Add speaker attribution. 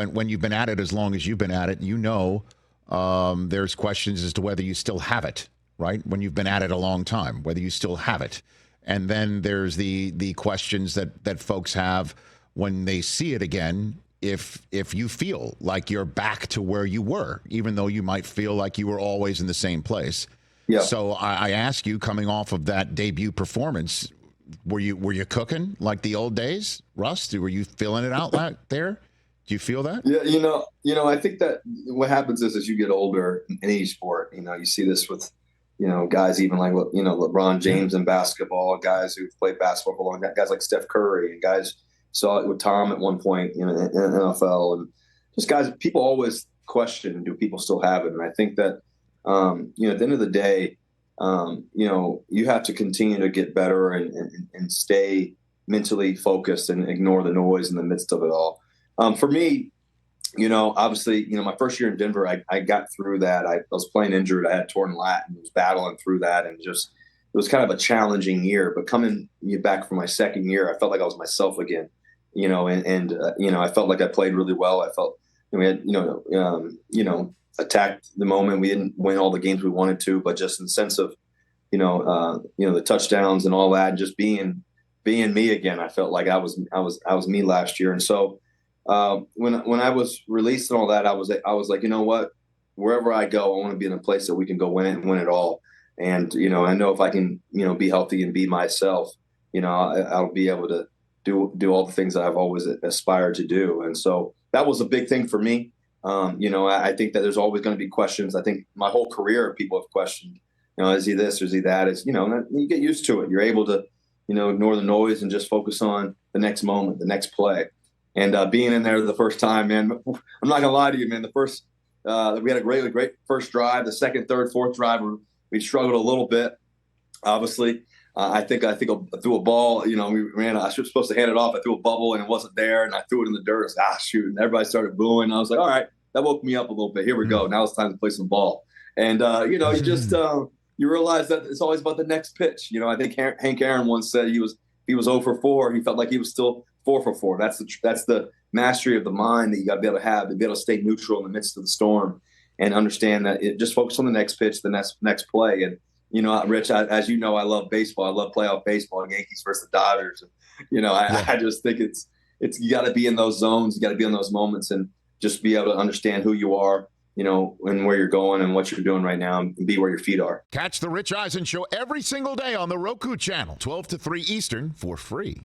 Speaker 1: when you've been at it as long as you've been at it, there's questions as to whether you still have it, right? When you've been at it a long time, whether you still have it. And then there's the questions that folks have when they see it again, if you feel like you're back to where you were, even though you might feel like you were always in the same place.
Speaker 2: Yeah.
Speaker 1: So I ask you, coming off of that debut performance, were you cooking like the old days, Russ? Were you feeling it out there? Do you feel that?
Speaker 2: Yeah, I think that what happens is as you get older in any sport, you see this with, guys even like, LeBron James in basketball, guys who've played basketball for a long time, guys like Steph Curry, and guys saw it with Tom at one point in NFL, and just guys, people always question, do people still have it? And I think that, at the end of the day, you have to continue to get better and stay mentally focused and ignore the noise in the midst of it all. For me, obviously, my first year in Denver, I got through that. I was playing injured. I had torn lat and was battling through that, and just it was kind of a challenging year. But coming back from my second year, I felt like I was myself again. I felt like I played really well. I felt we had attacked the moment. We didn't win all the games we wanted to, but just in the sense of the touchdowns and all that, and just being me again. I felt like I was me last year, and so. When I was released and all that, I was like, you know what, wherever I go, I want to be in a place that we can go win it and win it all. And, I know if I can, be healthy and be myself, I'll be able to do all the things that I've always aspired to do. And so that was a big thing for me. I think that there's always going to be questions. I think my whole career, people have questioned, is he this or is he that? You get used to it. You're able to, ignore the noise and just focus on the next moment, the next play. And being in there the first time, man, I'm not gonna lie to you, man. The first, we had a great first drive. The second, third, fourth drive, we struggled a little bit. Obviously, I think I threw a ball. I was supposed to hand it off. I threw a bubble and it wasn't there, and I threw it in the dirt. I was like, shoot! And everybody started booing. I was like, all right, that woke me up a little bit. Here we go. Now it's time to play some ball. And you just you realize that it's always about the next pitch. I think Hank Aaron once said he was 0 for 4. He felt like he was still 4 for 4. That's the mastery of the mind that you got to be able to stay neutral in the midst of the storm and understand that just focus on the next pitch, the next play. And, Rich, as you know, I love baseball. I love playoff baseball, Yankees versus the Dodgers. And, I just think it's you got to be in those zones. You got to be in those moments and just be able to understand who you are, and where you're going and what you're doing right now, and be where your feet are.
Speaker 1: Catch the Rich Eisen Show every single day on the Roku Channel, 12 to 3 Eastern, for free.